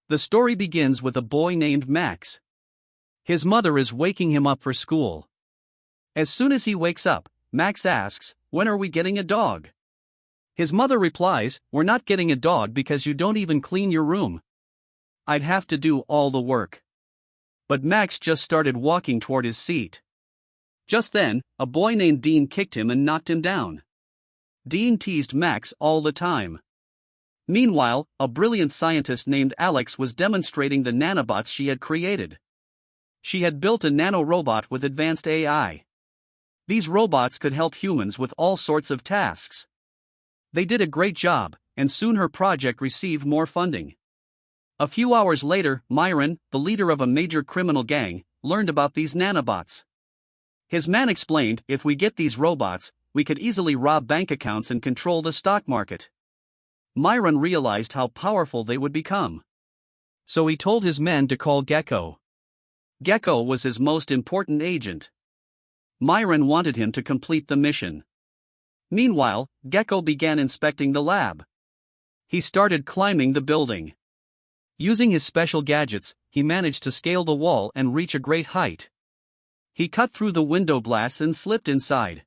The story begins with a boy named Max. His mother is waking him up for school. As soon as he wakes up, Max asks, "When are we getting a dog?" His mother replies, "We're not getting a dog because you don't even clean your room." "I'd have to do all the work." But Max just started walking toward his seat. Just then, a boy named Dean kicked him and knocked him down. Dean teased Max all the time. Meanwhile, a brilliant scientist named Alex was demonstrating the nanobots she had created. She had built a nanorobot with advanced AI. These robots could help humans with all sorts of tasks. They did a great job, and soon her project received more funding. A few hours later, Myron, the leader of a major criminal gang, learned about these nanobots. His man explained, "If we get these robots, we could easily rob bank accounts and control the stock market." Myron realized how powerful they would become. So he told his men to call Gecko. Gecko was his most important agent. Myron wanted him to complete the mission. Meanwhile, Gecko began inspecting the lab. He started climbing the building. Using his special gadgets, he managed to scale the wall and reach a great height. He cut through the window glass and slipped inside.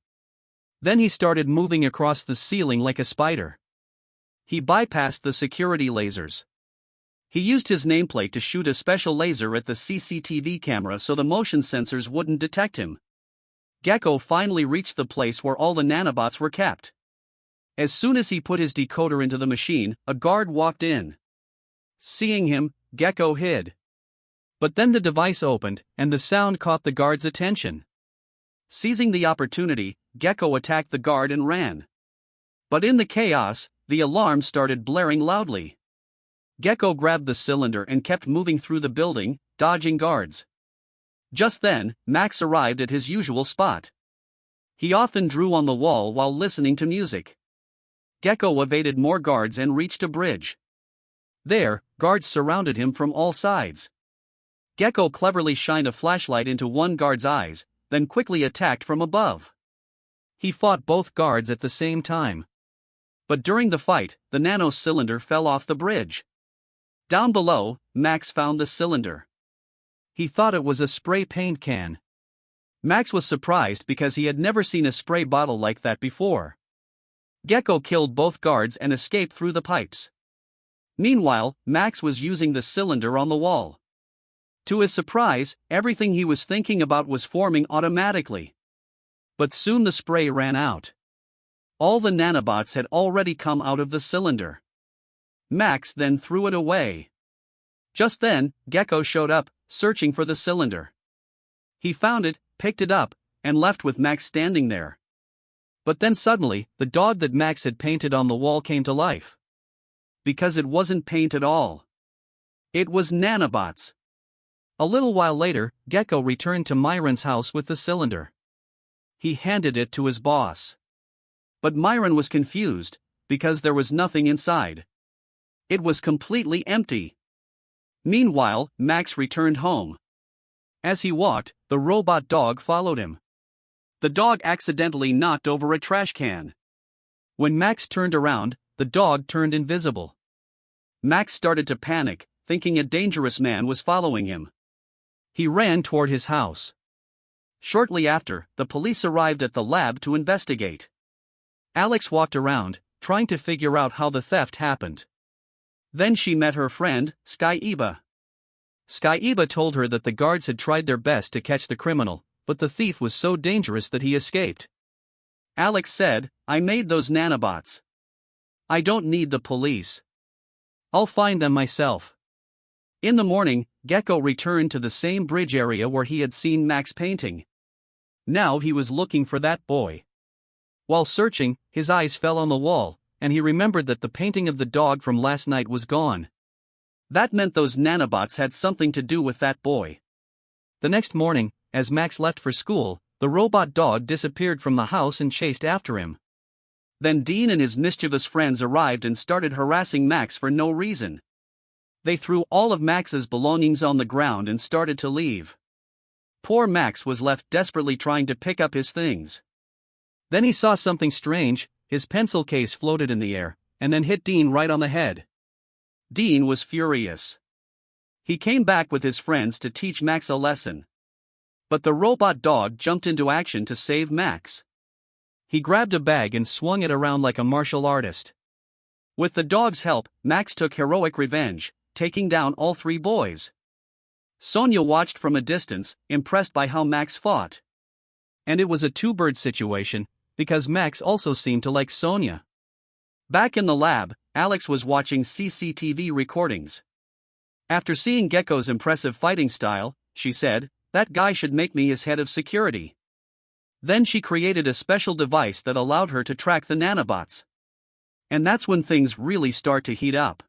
Then he started moving across the ceiling like a spider. He bypassed the security lasers. He used his nameplate to shoot a special laser at the CCTV camera so the motion sensors wouldn't detect him. Gecko finally reached the place where all the nanobots were kept. As soon as he put his decoder into the machine, a guard walked in. Seeing him, Gecko hid. But then the device opened, and the sound caught the guard's attention. Seizing the opportunity, Gecko attacked the guard and ran. But in the chaos, the alarm started blaring loudly. Gecko grabbed the cylinder and kept moving through the building, dodging guards. Just then, Max arrived at his usual spot. He often drew on the wall while listening to music. Gecko evaded more guards and reached a bridge. There, guards surrounded him from all sides. Gecko cleverly shined a flashlight into one guard's eyes, then quickly attacked from above. He fought both guards at the same time. But during the fight, the nano cylinder fell off the bridge. Down below, Max found the cylinder. He thought it was a spray paint can. Max was surprised because he had never seen a spray bottle like that before. Gecko killed both guards and escaped through the pipes. Meanwhile, Max was using the cylinder on the wall. To his surprise, everything he was thinking about was forming automatically. But soon the spray ran out. All the nanobots had already come out of the cylinder. Max then threw it away. Just then, Gecko showed up, searching for the cylinder. He found it, picked it up, and left with Max standing there. But then suddenly, the dog that Max had painted on the wall came to life. Because it wasn't paint at all. It was nanobots. A little while later, Gecko returned to Myron's house with the cylinder. He handed it to his boss. But Myron was confused, because there was nothing inside. It was completely empty. Meanwhile, Max returned home. As he walked, the robot dog followed him. The dog accidentally knocked over a trash can. When Max turned around, the dog turned invisible. Max started to panic, thinking a dangerous man was following him. He ran toward his house. Shortly after, the police arrived at the lab to investigate. Alex walked around, trying to figure out how the theft happened. Then she met her friend, Sky-Eba. Sky-Eba told her that the guards had tried their best to catch the criminal, but the thief was so dangerous that he escaped. Alex said, "I made those nanobots. I don't need the police. I'll find them myself." In the morning, Gecko returned to the same bridge area where he had seen Max painting. Now he was looking for that boy. While searching, his eyes fell on the wall, and he remembered that the painting of the dog from last night was gone. That meant those nanobots had something to do with that boy. The next morning, as Max left for school, the robot dog disappeared from the house and chased after him. Then Dean and his mischievous friends arrived and started harassing Max for no reason. They threw all of Max's belongings on the ground and started to leave. Poor Max was left desperately trying to pick up his things. Then he saw something strange. His pencil case floated in the air, and then hit Dean right on the head. Dean was furious. He came back with his friends to teach Max a lesson. But the robot dog jumped into action to save Max. He grabbed a bag and swung it around like a martial artist. With the dog's help, Max took heroic revenge, taking down all 3 boys. Sonia watched from a distance, impressed by how Max fought. And it was a two-bird situation, because Max also seemed to like Sonia. Back in the lab, Alex was watching CCTV recordings. After seeing Gecko's impressive fighting style, she said, "That guy should make me his head of security." Then she created a special device that allowed her to track the nanobots. And that's when things really start to heat up.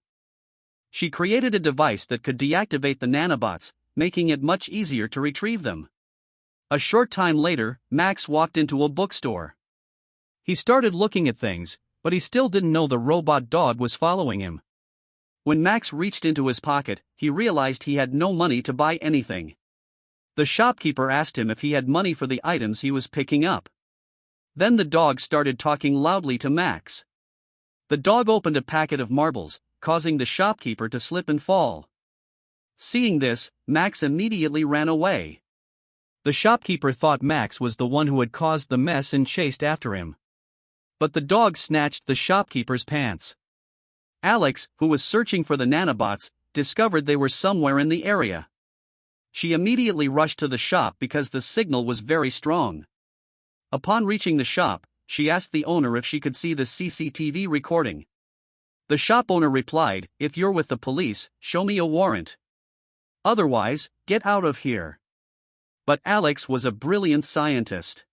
She created a device that could deactivate the nanobots, making it much easier to retrieve them. A short time later, Max walked into a bookstore. He started looking at things, but he still didn't know the robot dog was following him. When Max reached into his pocket, he realized he had no money to buy anything. The shopkeeper asked him if he had money for the items he was picking up. Then the dog started talking loudly to Max. The dog opened a packet of marbles, causing the shopkeeper to slip and fall. Seeing this, Max immediately ran away. The shopkeeper thought Max was the one who had caused the mess and chased after him. But the dog snatched the shopkeeper's pants. Alex, who was searching for the nanobots, discovered they were somewhere in the area. She immediately rushed to the shop because the signal was very strong. Upon reaching the shop, she asked the owner if she could see the CCTV recording. The shop owner replied, "If you're with the police, show me a warrant. Otherwise, get out of here." But Alex was a brilliant scientist.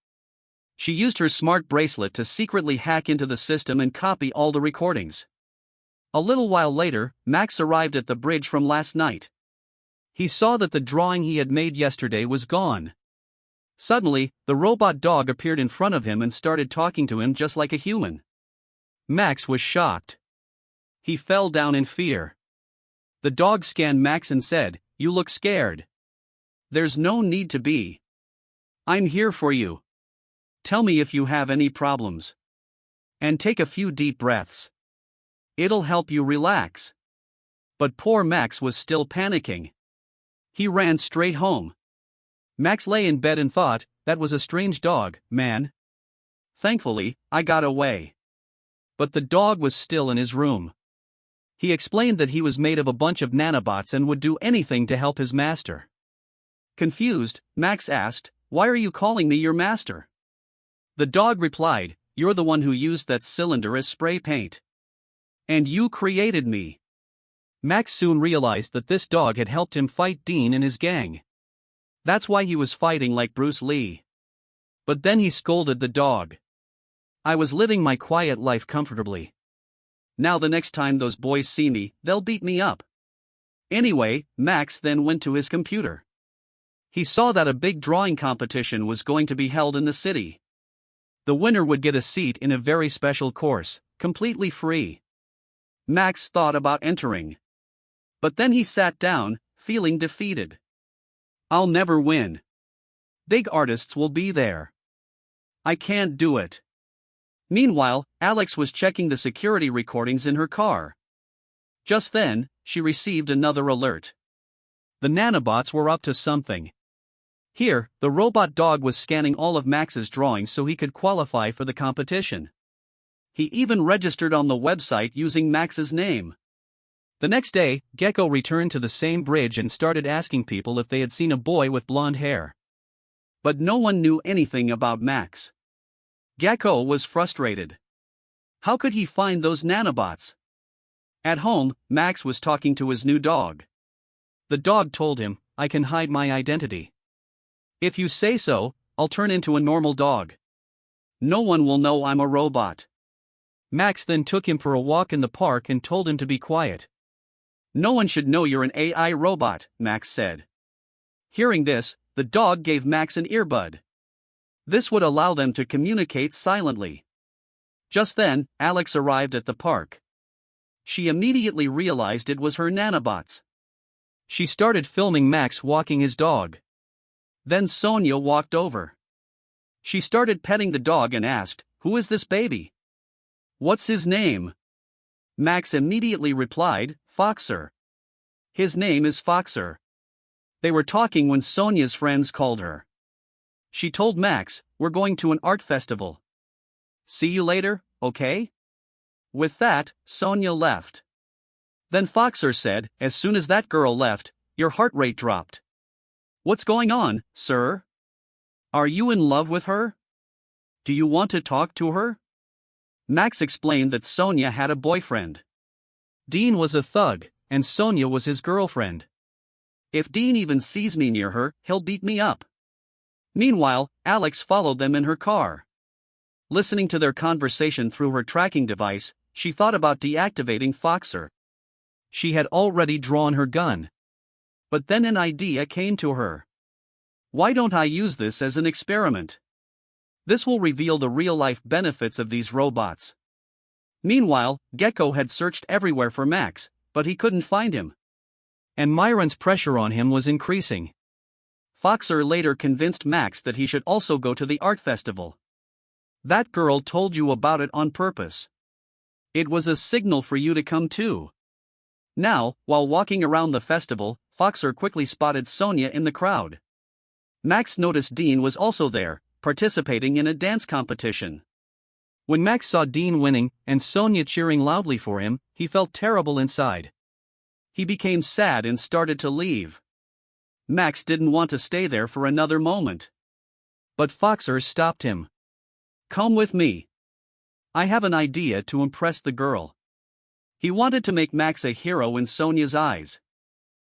She used her smart bracelet to secretly hack into the system and copy all the recordings. A little while later, Max arrived at the bridge from last night. He saw that the drawing he had made yesterday was gone. Suddenly, the robot dog appeared in front of him and started talking to him just like a human. Max was shocked. He fell down in fear. The dog scanned Max and said, "You look scared." "There's no need to be. I'm here for you. Tell me if you have any problems. And take a few deep breaths. It'll help you relax." But poor Max was still panicking. He ran straight home. Max lay in bed and thought, "That was a strange dog, man. Thankfully, I got away." But the dog was still in his room. He explained that he was made of a bunch of nanobots and would do anything to help his master. Confused, Max asked, "Why are you calling me your master?" The dog replied, "You're the one who used that cylinder as spray paint. And you created me." Max soon realized that this dog had helped him fight Dean and his gang. That's why he was fighting like Bruce Lee. But then he scolded the dog. "I was living my quiet life comfortably. Now the next time those boys see me, they'll beat me up." Anyway, Max then went to his computer. He saw that a big drawing competition was going to be held in the city. The winner would get a seat in a very special course, completely free. Max thought about entering. But then he sat down, feeling defeated. "I'll never win. Big artists will be there. I can't do it." Meanwhile, Alex was checking the security recordings in her car. Just then, she received another alert. The nanobots were up to something. Here, the robot dog was scanning all of Max's drawings so he could qualify for the competition. He even registered on the website using Max's name. The next day, Gecko returned to the same bridge and started asking people if they had seen a boy with blonde hair. But no one knew anything about Max. Gecko was frustrated. How could he find those nanobots? At home, Max was talking to his new dog. The dog told him, "I can hide my identity. If you say so, I'll turn into a normal dog. No one will know I'm a robot." Max then took him for a walk in the park and told him to be quiet. "No one should know you're an AI robot," Max said. Hearing this, the dog gave Max an earbud. This would allow them to communicate silently. Just then, Alex arrived at the park. She immediately realized it was her nanobots. She started filming Max walking his dog. Then Sonia walked over. She started petting the dog and asked, "Who is this baby? What's his name?" Max immediately replied, "Foxter." His name is Foxter. They were talking when Sonia's friends called her. She told Max, "We're going to an art festival. See you later, okay?" With that, Sonia left. Then Foxter said, as soon as that girl left, your heart rate dropped. What's going on, sir? Are you in love with her? Do you want to talk to her? Max explained that Sonia had a boyfriend. Dean was a thug, and Sonia was his girlfriend. If Dean even sees me near her, he'll beat me up. Meanwhile, Alex followed them in her car. Listening to their conversation through her tracking device, she thought about deactivating Foxter. She had already drawn her gun. But then an idea came to her. Why don't I use this as an experiment? This will reveal the real-life benefits of these robots. Meanwhile, Gecko had searched everywhere for Max, but he couldn't find him. And Myron's pressure on him was increasing. Foxter later convinced Max that he should also go to the art festival. That girl told you about it on purpose. It was a signal for you to come too. Now, while walking around the festival, Foxter quickly spotted Sonia in the crowd. Max noticed Dean was also there, participating in a dance competition. When Max saw Dean winning, and Sonia cheering loudly for him, he felt terrible inside. He became sad and started to leave. Max didn't want to stay there for another moment. But Foxter stopped him. Come with me. I have an idea to impress the girl. He wanted to make Max a hero in Sonia's eyes.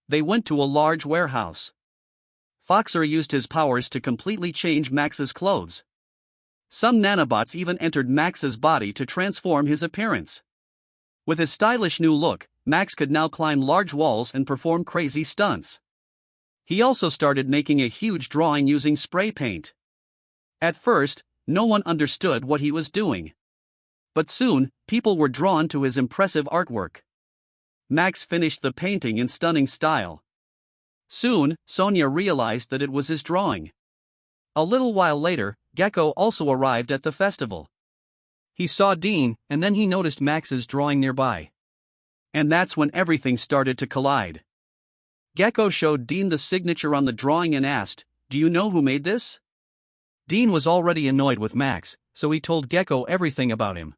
They went to a large warehouse. Foxter used his powers to completely change Max's clothes. Some nanobots even entered Max's body to transform his appearance. With his stylish new look, Max could now climb large walls and perform crazy stunts. He also started making a huge drawing using spray paint. At first, no one understood what he was doing. But soon, people were drawn to his impressive artwork. Max finished the painting in stunning style. Soon, Sonia realized that it was his drawing. A little while later, Gecko also arrived at the festival. He saw Dean, and then he noticed Max's drawing nearby. And that's when everything started to collide. Gecko showed Dean the signature on the drawing and asked, "Do you know who made this?" Dean was already annoyed with Max, so he told Gecko everything about him.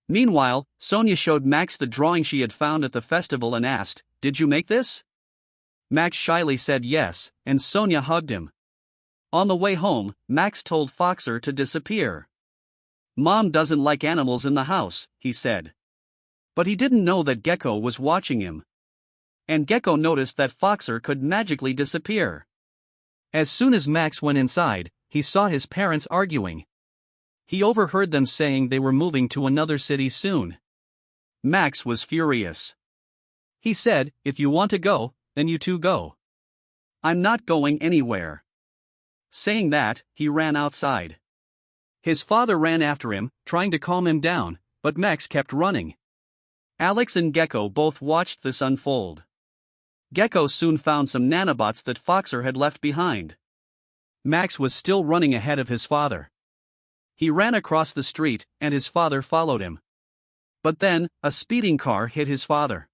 Meanwhile, Sonia showed Max the drawing she had found at the festival and asked, "Did you make this?" Max shyly said yes, and Sonia hugged him. On the way home, Max told Foxter to disappear. "Mom doesn't like animals in the house," he said. But he didn't know that Gecko was watching him. And Gecko noticed that Foxter could magically disappear. As soon as Max went inside, he saw his parents arguing. He overheard them saying they were moving to another city soon. Max was furious. He said, "If you want to go, then you two go. I'm not going anywhere." Saying that, he ran outside. His father ran after him, trying to calm him down, but Max kept running. Alex and Gecko both watched this unfold. Gecko soon found some nanobots that Foxter had left behind. Max was still running ahead of his father. He ran across the street, and his father followed him. But then, a speeding car hit his father.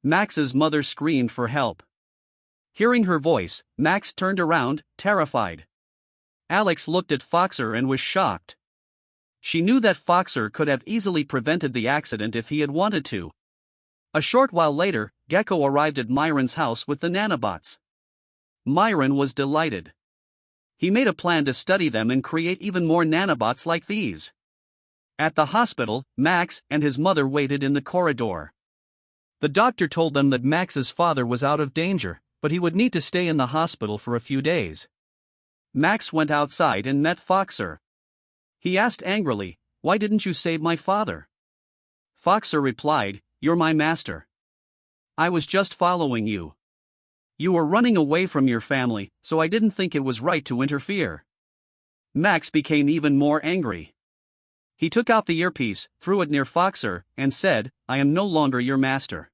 Max's mother screamed for help. Hearing her voice, Max turned around, terrified. Alex looked at Foxter and was shocked. She knew that Foxter could have easily prevented the accident if he had wanted to. A short while later, Gecko arrived at Myron's house with the nanobots. Myron was delighted. He made a plan to study them and create even more nanobots like these. At the hospital, Max and his mother waited in the corridor. The doctor told them that Max's father was out of danger, but he would need to stay in the hospital for a few days. Max went outside and met Foxter. He asked angrily, "Why didn't you save my father?" Foxter replied, "You're my master. I was just following you. You were running away from your family, so I didn't think it was right to interfere." Max became even more angry. He took out the earpiece, threw it near Foxter, and said, "I am no longer your master."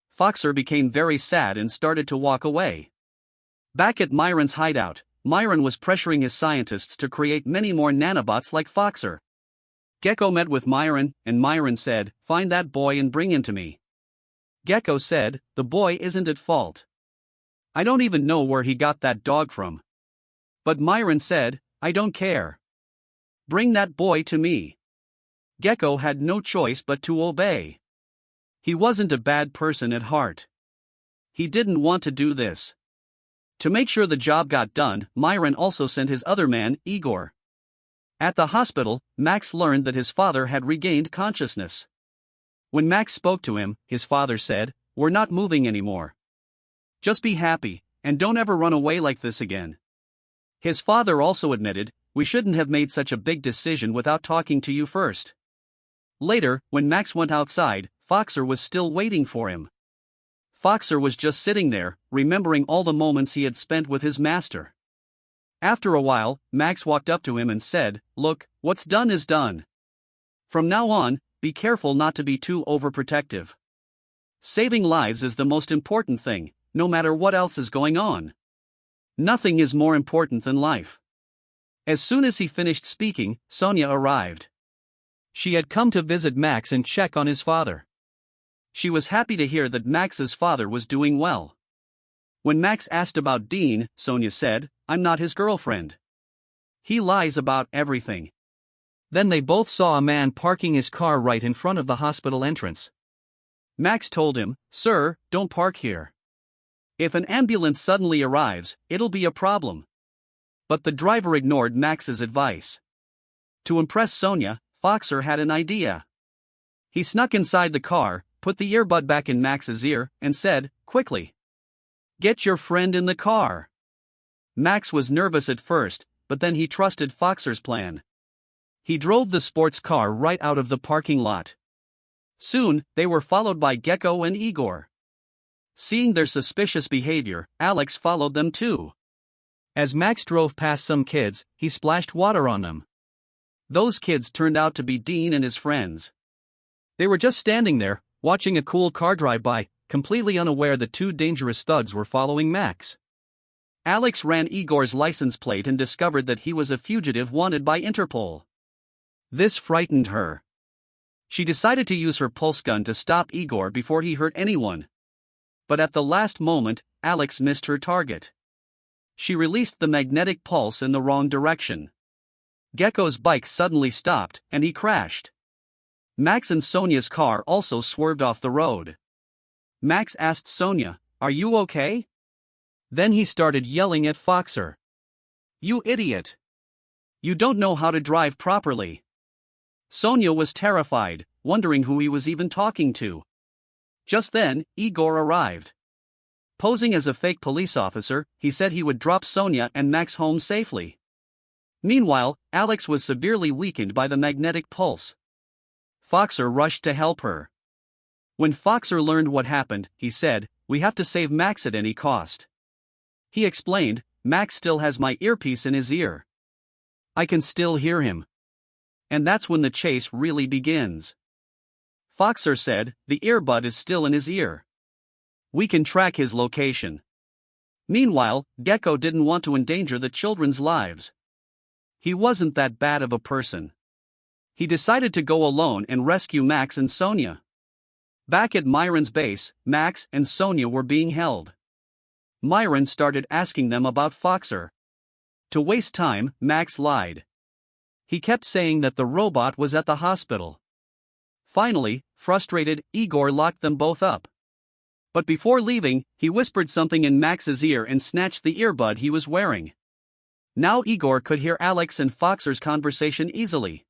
Foxter became very sad and started to walk away. Back at Myron's hideout, Myron was pressuring his scientists to create many more nanobots like Foxter. Gecko met with Myron, and Myron said, "Find that boy and bring him to me." Gecko said, "The boy isn't at fault. I don't even know where he got that dog from." But Myron said, "I don't care. Bring that boy to me." Gecko had no choice but to obey. He wasn't a bad person at heart. He didn't want to do this. To make sure the job got done, Myron also sent his other man, Igor. At the hospital, Max learned that his father had regained consciousness. When Max spoke to him, his father said, "We're not moving anymore. Just be happy, and don't ever run away like this again." His father also admitted, "We shouldn't have made such a big decision without talking to you first." Later, when Max went outside, Foxer was still waiting for him. Foxer was just sitting there, remembering all the moments he had spent with his master. After a while, Max walked up to him and said, "Look, what's done is done. From now on, be careful not to be too overprotective. Saving lives is the most important thing, no matter what else is going on. Nothing is more important than life." As soon as he finished speaking, Sonia arrived. She had come to visit Max and check on his father. She was happy to hear that Max's father was doing well. When Max asked about Dean, Sonia said, "I'm not his girlfriend. He lies about everything." Then they both saw a man parking his car right in front of the hospital entrance. Max told him, "Sir, don't park here. If an ambulance suddenly arrives, it'll be a problem." But the driver ignored Max's advice. To impress Sonia, Foxer had an idea. He snuck inside the car, put the earbud back in Max's ear, and said, "Quickly, get your friend in the car." Max was nervous at first, but then he trusted Foxer's plan. He drove the sports car right out of the parking lot. Soon, they were followed by Gecko and Igor. Seeing their suspicious behavior, Alex followed them too. As Max drove past some kids, he splashed water on them. Those kids turned out to be Dean and his friends. They were just standing there, watching a cool car drive by, completely unaware that two dangerous thugs were following Max. Alex ran Igor's license plate and discovered that he was a fugitive wanted by Interpol. This frightened her. She decided to use her pulse gun to stop Igor before he hurt anyone. But at the last moment, Alex missed her target. She released the magnetic pulse in the wrong direction. Gecko's bike suddenly stopped, and he crashed. Max and Sonia's car also swerved off the road. Max asked Sonia, "Are you okay?" Then he started yelling at Foxer. "You idiot! You don't know how to drive properly." Sonia was terrified, wondering who he was even talking to. Just then, Igor arrived. Posing as a fake police officer, he said he would drop Sonia and Max home safely. Meanwhile, Alex was severely weakened by the magnetic pulse. Foxer rushed to help her. When Foxer learned what happened, he said, "We have to save Max at any cost." He explained, "Max still has my earpiece in his ear. I can still hear him." And that's when the chase really begins. Foxer said, "The earbud is still in his ear. We can track his location." Meanwhile, Gecko didn't want to endanger the children's lives. He wasn't that bad of a person. He decided to go alone and rescue Max and Sonia. Back at Myron's base, Max and Sonia were being held. Myron started asking them about Foxer. To waste time, Max lied. He kept saying that the robot was at the hospital. Finally, frustrated, Igor locked them both up. But before leaving, he whispered something in Max's ear and snatched the earbud he was wearing. Now Igor could hear Alex and Foxer's conversation easily.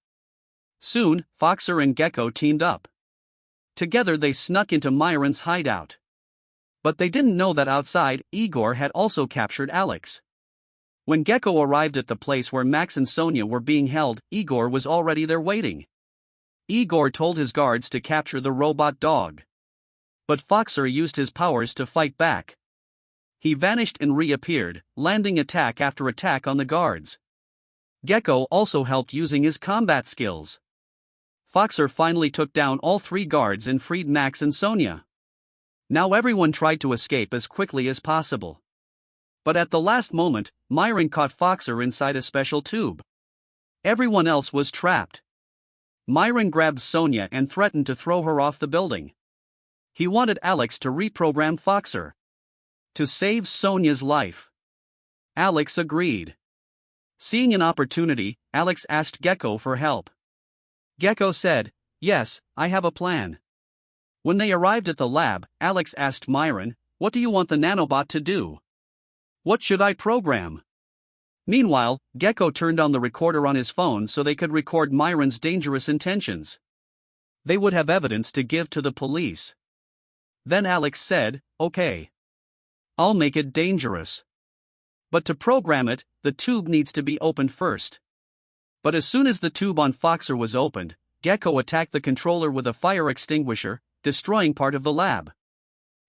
Soon, Foxer and Gecko teamed up. Together they snuck into Myron's hideout. But they didn't know that outside, Igor had also captured Alex. When Gecko arrived at the place where Max and Sonia were being held, Igor was already there waiting. Igor told his guards to capture the robot dog. But Foxer used his powers to fight back. He vanished and reappeared, landing attack after attack on the guards. Gecko also helped using his combat skills. Foxer finally took down all three guards and freed Max and Sonia. Now everyone tried to escape as quickly as possible. But at the last moment, Myron caught Foxer inside a special tube. Everyone else was trapped. Myron grabbed Sonia and threatened to throw her off the building. He wanted Alex to reprogram Foxer to save Sonia's life. Alex agreed. Seeing an opportunity, Alex asked Gecko for help. Gecko said, "Yes, I have a plan." When they arrived at the lab, Alex asked Myron, "What do you want the nanobot to do? What should I program?" Meanwhile, Gecko turned on the recorder on his phone so they could record Myron's dangerous intentions. They would have evidence to give to the police. Then Alex said, "Okay. I'll make it dangerous. But to program it, the tube needs to be opened first." But as soon as the tube on Foxer was opened, Gecko attacked the controller with a fire extinguisher, destroying part of the lab.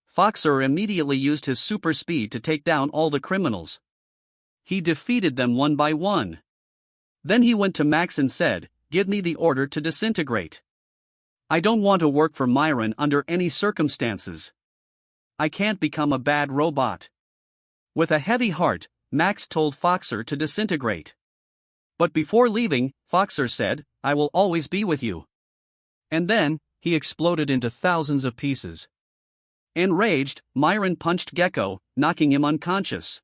Foxer immediately used his super speed to take down all the criminals. He defeated them one by one. Then he went to Max and said, "Give me the order to disintegrate. I don't want to work for Myron under any circumstances. I can't become a bad robot." With a heavy heart, Max told Foxer to disintegrate. But before leaving, Foxer said, "I will always be with you." And then, he exploded into thousands of pieces. Enraged, Myron punched Gecko, knocking him unconscious.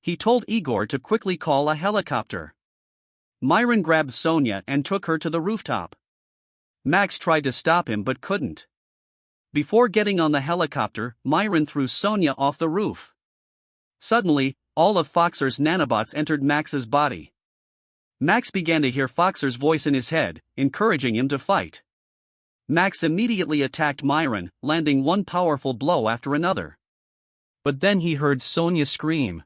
He told Igor to quickly call a helicopter. Myron grabbed Sonia and took her to the rooftop. Max tried to stop him but couldn't. Before getting on the helicopter, Myron threw Sonia off the roof. Suddenly, all of Foxer's nanobots entered Max's body. Max began to hear Foxer's voice in his head, encouraging him to fight. Max immediately attacked Myron, landing one powerful blow after another. But then he heard Sonia scream.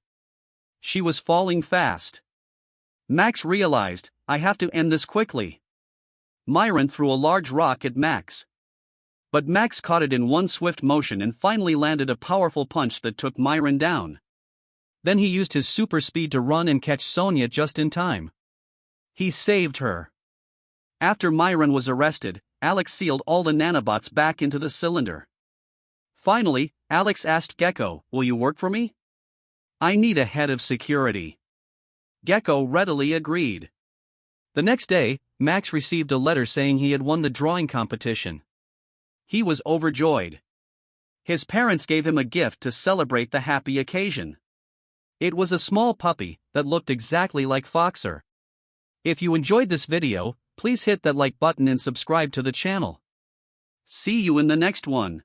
She was falling fast. Max realized, "I have to end this quickly." Myron threw a large rock at Max. But Max caught it in one swift motion and finally landed a powerful punch that took Myron down. Then he used his super speed to run and catch Sonia just in time. He saved her. After Myron was arrested, Alex sealed all the nanobots back into the cylinder. Finally, Alex asked Gecko, "Will you work for me? I need a head of security." Gecko readily agreed. The next day, Max received a letter saying he had won the drawing competition. He was overjoyed. His parents gave him a gift to celebrate the happy occasion. It was a small puppy that looked exactly like Foxer. If you enjoyed this video, please hit that like button and subscribe to the channel. See you in the next one.